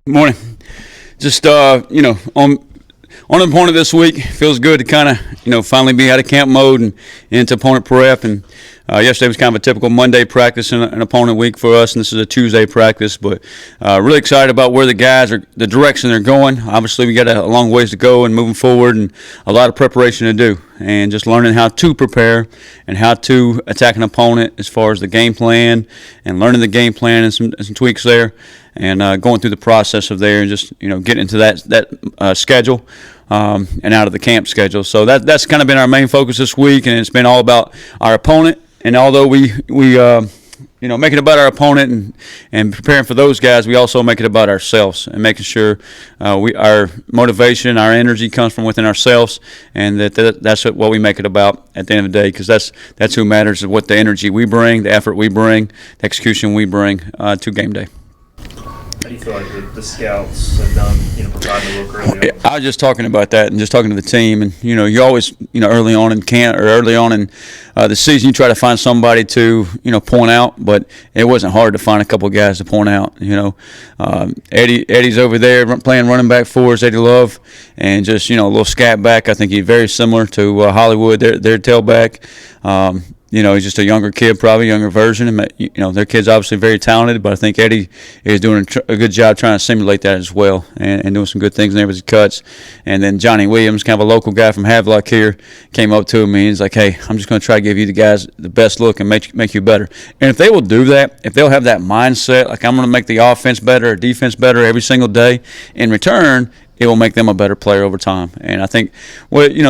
Morning. Just on the opponent this week, feels good to kind of finally be out of camp mode and into opponent prep. And yesterday was kind of a typical Monday practice and an opponent week for us, and this is a Tuesday practice. But really excited about where the guys are, the direction they're going. Obviously, we got a long ways to go and moving forward, and a lot of preparation to do. And just learning how to prepare and how to attack an opponent as far as the game plan and learning the game plan and some tweaks there, and going through the process of there and just getting into that schedule and out of the camp schedule. So that's kind of been our main focus this week, and it's been all about our opponent. And although we make it about our opponent and preparing for those guys, we also make it about ourselves and making sure our motivation, our energy comes from within ourselves, and that's what we make it about at the end of the day, because that's who matters, is what the energy we bring, the effort we bring, the execution we bring to game day. How do you feel like the scouts have done, providing the look early on? I was just talking about that and just talking to the team, and you always, early on in camp or early on in the season, you try to find somebody to point out, but it wasn't hard to find a couple of guys to point out. Eddie's over there playing running back for us, Eddie Love, and just a little scat back. I think he's very similar to Hollywood, their tailback. He's just a younger kid, probably a younger version. Their kid's obviously very talented, but I think Eddie is doing a good job trying to simulate that as well, and doing some good things there with his cuts. And then Johnny Williams, kind of a local guy from Havelock here, came up to him and he's like, "Hey, I'm just going to try to give you the guys the best look and make you better." And if they will do that, if they'll have that mindset, like I'm going to make the offense better or defense better every single day, in return, it will make them a better player over time. And I think,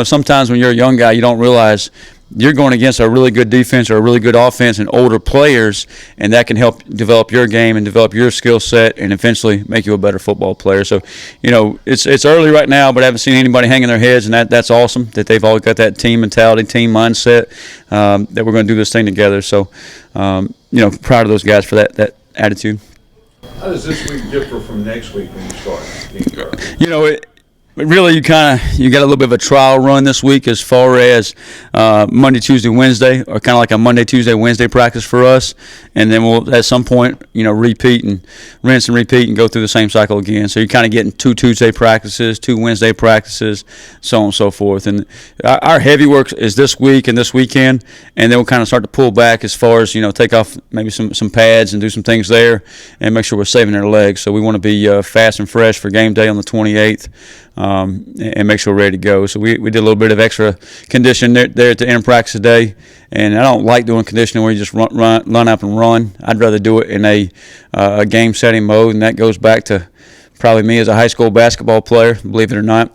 sometimes when you're a young guy, you don't realize you're going against a really good defense or a really good offense and older players, and that can help develop your game and develop your skill set and eventually make you a better football player. So, it's early right now, but I haven't seen anybody hanging their heads, and that's awesome that they've all got that team mentality, team mindset, that we're going to do this thing together. So, proud of those guys for that attitude. How does this week differ from next week when you start? Really, you got a little bit of a trial run this week as far as Monday, Tuesday, Wednesday, or kind of like a Monday, Tuesday, Wednesday practice for us, and then we'll at some point repeat and rinse and repeat and go through the same cycle again. So you're kind of getting 2 Tuesday practices, 2 Wednesday practices, so on and so forth. And our heavy work is this week and this weekend, and then we'll kind of start to pull back as far as take off maybe some pads and do some things there and make sure we're saving their legs. So we want to be fast and fresh for game day on the 28th. And make sure we're ready to go. So we did a little bit of extra conditioning there at the end of practice today. And I don't like doing conditioning where you just run up and run. I'd rather do it in a game setting mode, and that goes back to probably me as a high school basketball player, believe it or not.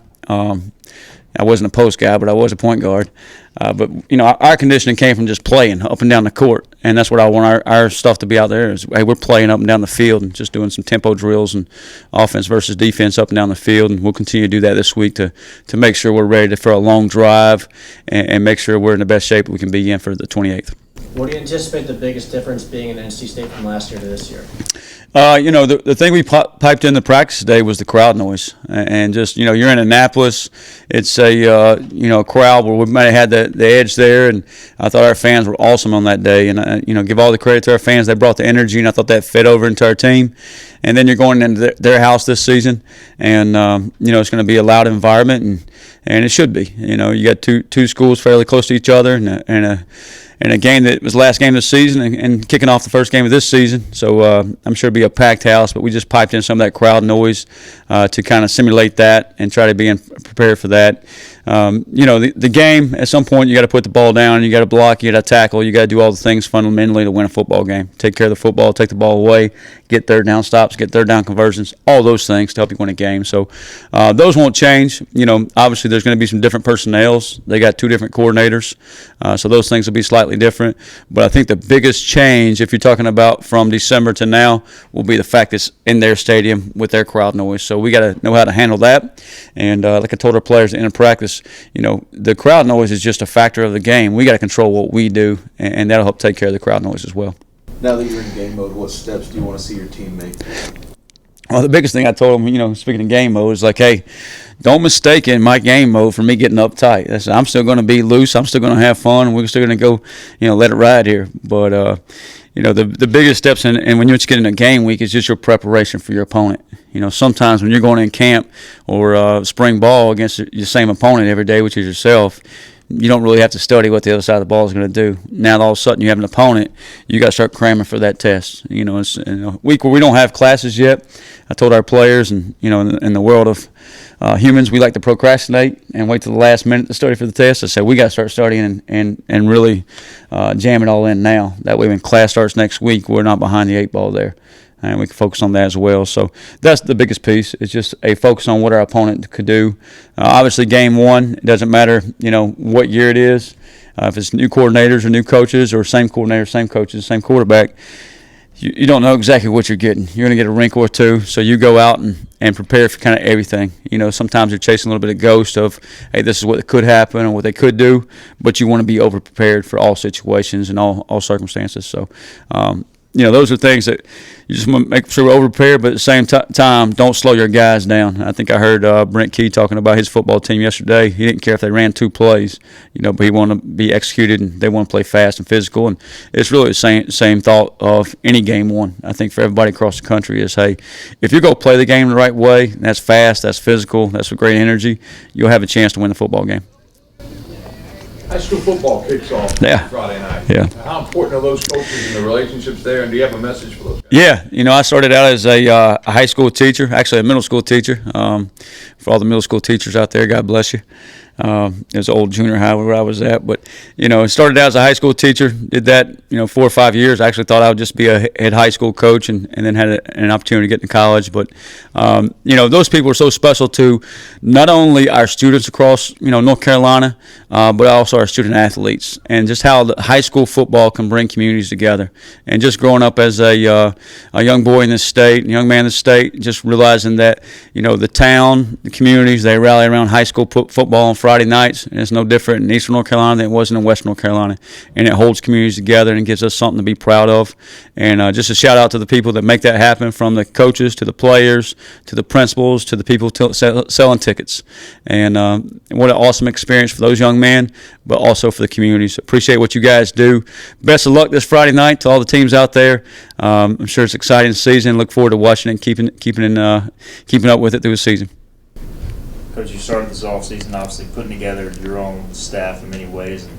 I wasn't a post guy, but I was a point guard. But our conditioning came from just playing up and down the court, and that's what I want our stuff to be out there. Is hey, we're playing up and down the field and just doing some tempo drills and offense versus defense up and down the field, and we'll continue to do that this week to make sure we're ready for a long drive and make sure we're in the best shape we can be in for the 28th. What do you anticipate the biggest difference being in NC State from last year to this year? The thing we piped in the practice today was the crowd noise, and just you're in Annapolis, it's a crowd where we might have had the edge there, and I thought our fans were awesome on that day, and give all the credit to our fans. They brought the energy, and I thought that fit over into our team. And then you're going into their house this season, and it's going to be a loud environment, and it should be. You got two schools fairly close to each other, and a game that was the last game of the season and kicking off the first game of this season. So I'm sure it'll be a packed house, but we just piped in some of that crowd noise to kind of simulate that and try to be prepared for that. The game, at some point, you got to put the ball down, you got to block, you got to tackle, you got to do all the things fundamentally to win a football game. Take care of the football, take the ball away, get third down stops, get third down conversions, all those things to help you win a game. So those won't change. Obviously there's going to be some different personnels. They got 2 different coordinators, so those things will be slightly different. But I think the biggest change, if you're talking about from December to now, will be the fact it's in their stadium with their crowd noise. So we got to know how to handle that. And like I told our players in practice, the crowd noise is just a factor of the game. We got to control what we do, and that'll help take care of the crowd noise as well. Now that you're in game mode, what steps do you want to see your team make? Well, the biggest thing I told them, speaking of game mode, is like, hey, don't mistake it in my game mode for me getting uptight. I'm still going to be loose. I'm still going to have fun. And we're still going to go, let it ride here. But the biggest steps and when you get in a game week is just your preparation for your opponent. Sometimes when you're going in camp or spring ball against your same opponent every day, which is yourself, you don't really have to study what the other side of the ball is going to do. Now all of a sudden you have an opponent, you got to start cramming for that test. It's in a week where we don't have classes yet. I told our players, and in the world of humans, we like to procrastinate and wait till the last minute to study for the test. I said we got to start studying and really jam it all in now. That way when class starts next week, we're not behind the 8 ball there. And we can focus on that as well. So that's the biggest piece. It's just a focus on what our opponent could do. Obviously, game one, it doesn't matter, what year it is. If it's new coordinators or new coaches or same coordinator, same coaches, same quarterback, you don't know exactly what you're getting. You're going to get a wrinkle or two. So you go out and prepare for kind of everything. Sometimes you're chasing a little bit of ghost of, hey, this is what could happen or what they could do. But you want to be over-prepared for all situations and all circumstances. So, those are things that you just want to make sure we're over-prepared, but at the same time, don't slow your guys down. I think I heard Brent Key talking about his football team yesterday. He didn't care if they ran 2 plays, but he wanted to be executed, and they want to play fast and physical. And it's really the same thought of any game one. I think for everybody across the country is, hey, if you go play the game the right way, that's fast, that's physical, that's with great energy, you'll have a chance to win the football game. High school football kicks off Friday night. Yeah. How important are those coaches and the relationships there, and do you have a message for those guys? Yeah, I started out as a high school teacher, actually a middle school teacher. For all the middle school teachers out there, God bless you. There's old junior high where I was at, but started out as a high school teacher. Did that 4 or 5 years. I actually thought I would just be a head high school coach, and then had an opportunity to get into college. But those people are so special to not only our students across North Carolina, but also our student athletes, and just how the high school football can bring communities together. And just growing up as a young boy in this state, a young man in this state, just realizing that the town, the communities, they rally around high school football on Friday nights, and it's no different in Eastern North Carolina than it was in Western North Carolina. And it holds communities together and gives us something to be proud of. And just a shout out to the people that make that happen, from the coaches to the players to the principals to the people selling tickets. And what an awesome experience for those young men, but also for the communities. Appreciate what you guys do. Best of luck this Friday night to all the teams out there. I'm sure it's an exciting season. Look forward to watching it and keeping up with it through the season. Coach, you started this offseason obviously putting together your own staff in many ways and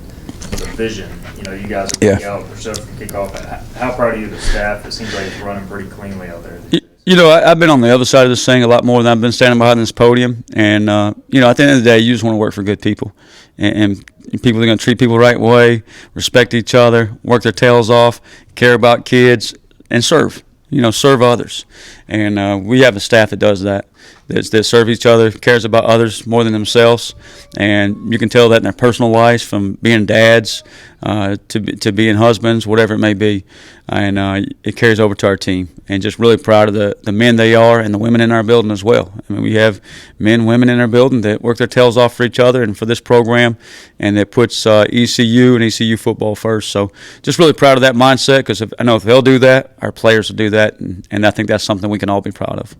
with a vision. You guys are putting out for from kickoff. How proud are you of the staff? It seems like it's running pretty cleanly out there. I've been on the other side of this thing a lot more than I've been standing behind this podium. And, at the end of the day, you just want to work for good people. And people are going to treat people the right way, respect each other, work their tails off, care about kids, and serve. Serve others. And we have a staff that does that. That serve each other, cares about others more than themselves, and you can tell that in their personal lives, from being dads to being husbands, whatever it may be, and it carries over to our team. And just really proud of the men they are and the women in our building as well. I mean, we have men, women in our building that work their tails off for each other and for this program, and that puts ECU and ECU football first. So just really proud of that mindset, because I know if they'll do that, our players will do that, and I think that's something we can all be proud of.